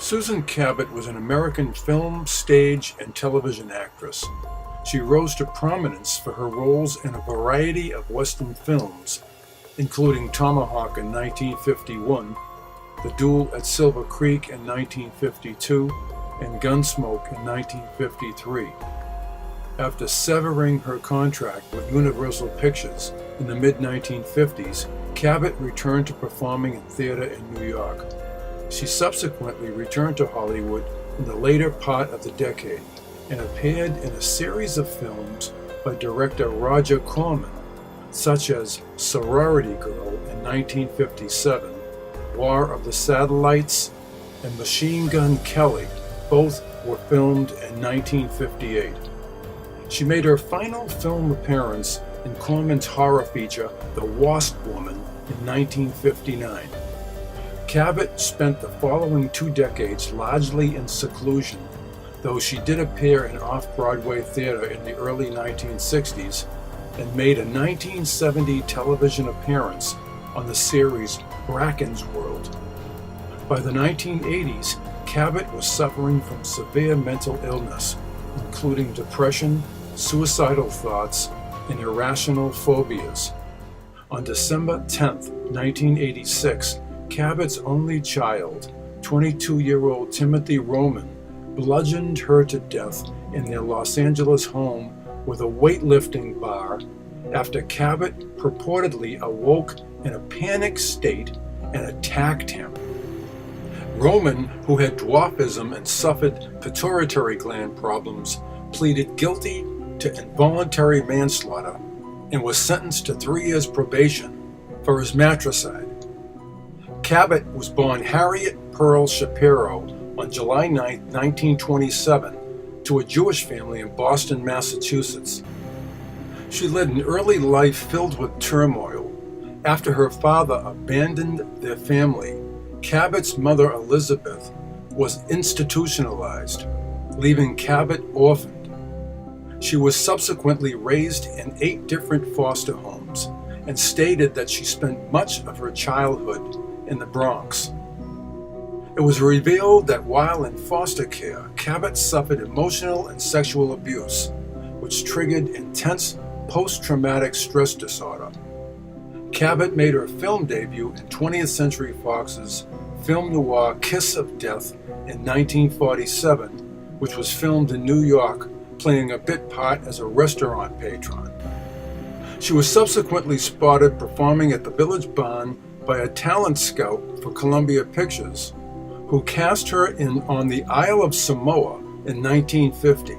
Susan Cabot was an American film, stage, and television actress. She rose to prominence for her roles in a variety of Western films, including Tomahawk in 1951, The Duel at Silver Creek in 1952, and Gunsmoke in 1953. After severing her contract with Universal Pictures in the mid-1950s, Cabot returned to performing in theater in New York. She subsequently returned to Hollywood in the later part of the decade and appeared in a series of films by director Roger Corman, such as Sorority Girl in 1957, War of the Satellites, and Machine Gun Kelly. Both were filmed in 1958. She made her final film appearance in Corman's horror feature, The Wasp Woman, in 1959. Cabot spent the following 2 decades largely in seclusion, though she did appear in off-Broadway theater in the early 1960s and made a 1970 television appearance on the series Bracken's World. By the 1980s, Cabot was suffering from severe mental illness, including depression, suicidal thoughts, and irrational phobias. On December 10, 1986, Cabot's only child, 22-year-old Timothy Roman, bludgeoned her to death in their Los Angeles home with a weightlifting bar after Cabot purportedly awoke in a panic state and attacked him. Roman, who had dwarfism and suffered pituitary gland problems, pleaded guilty to involuntary manslaughter and was sentenced to 3 years probation for his matricide. Cabot was born Harriet Pearl Shapiro on July 9, 1927, to a Jewish family in Boston, Massachusetts. She led an early life filled with turmoil. After her father abandoned their family, Cabot's mother Elizabeth was institutionalized, leaving Cabot orphaned. She was subsequently raised in 8 different foster homes and stated that she spent much of her childhood in the Bronx. It was revealed that while in foster care, Cabot suffered emotional and sexual abuse, which triggered intense post-traumatic stress disorder. Cabot made her film debut in 20th Century Fox's film noir Kiss of Death in 1947, which was filmed in New York, playing a bit part as a restaurant patron. She was subsequently spotted performing at the Village Barn by a talent scout for Columbia Pictures, who cast her in on the Isle of Samoa in 1950.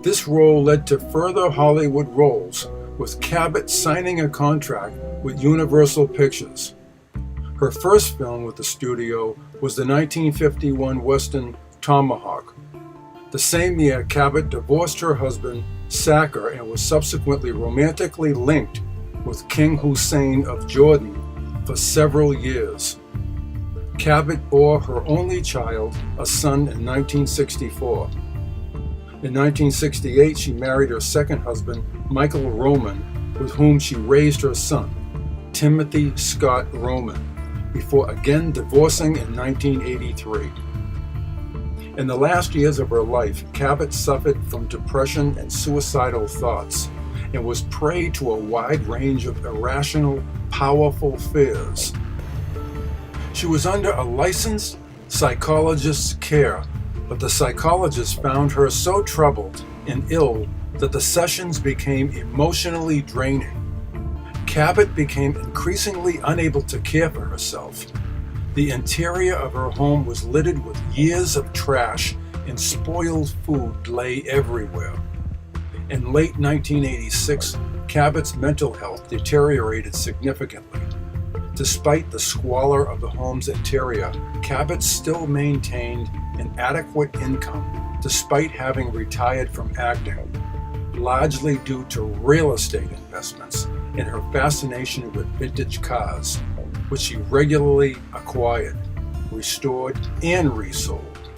This role led to further Hollywood roles, with Cabot signing a contract with Universal Pictures. Her first film with the studio was the 1951 Western Tomahawk. The same year, Cabot divorced her husband, Sacker, and was subsequently romantically linked with King Hussein of Jordan for several years. Cabot bore her only child, a son, in 1964. In 1968, she married her second husband, Michael Roman, with whom she raised her son, Timothy Scott Roman, before again divorcing in 1983. In the last years of her life, Cabot suffered from depression and suicidal thoughts and was prey to a wide range of irrational, powerful fears. She was under a licensed psychologist's care, but the psychologist found her so troubled and ill that the sessions became emotionally draining. Cabot became increasingly unable to care for herself. The interior of her home was littered with years of trash, and spoiled food lay everywhere. In late 1986, Cabot's mental health deteriorated significantly. Despite the squalor of the home's interior, Cabot still maintained an adequate income despite having retired from acting, largely due to real estate investments and her fascination with vintage cars, which she regularly acquired, restored, and resold.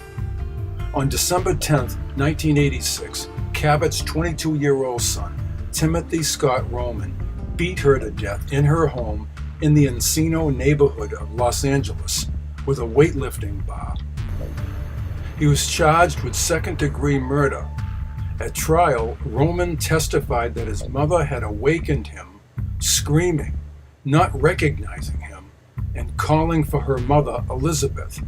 On December 10, 1986, Cabot's 22-year-old son, Timothy Scott Roman, beat her to death in her home in the Encino neighborhood of Los Angeles with a weightlifting bar. He was charged with second-degree murder. At trial, Roman testified that his mother had awakened him, screaming, not recognizing him, and calling for her mother, Elizabeth.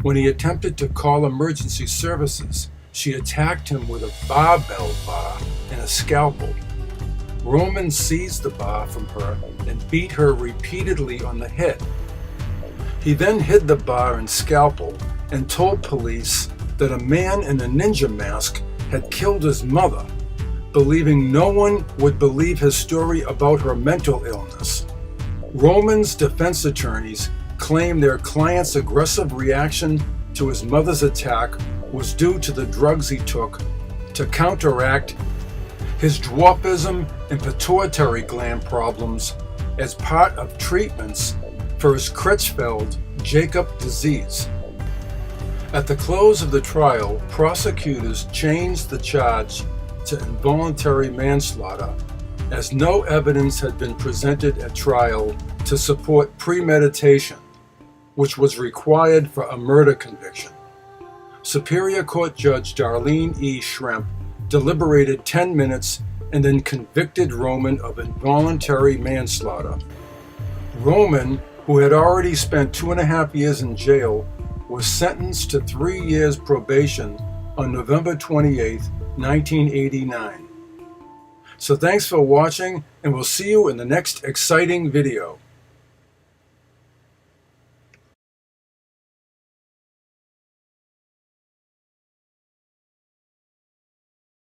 When he attempted to call emergency services, she attacked him with a barbell bar and a scalpel. Roman seized the bar from her and beat her repeatedly on the head. He then hid the bar and scalpel and told police that a man in a ninja mask had killed his mother, believing no one would believe his story about her mental illness. Roman's defense attorneys claimed their client's aggressive reaction to his mother's attack was due to the drugs he took to counteract his dwarfism and pituitary gland problems as part of treatments for his Creutzfeldt-Jakob disease. At the close of the trial, prosecutors changed the charge to involuntary manslaughter, as no evidence had been presented at trial to support premeditation, which was required for a murder conviction. Superior Court Judge Darlene E. Schremp deliberated 10 minutes and then convicted Roman of involuntary manslaughter. Roman, who had already spent 2.5 years in jail, was sentenced to 3 years probation on November 28, 1989. So thanks for watching, and we'll see you in the next exciting video.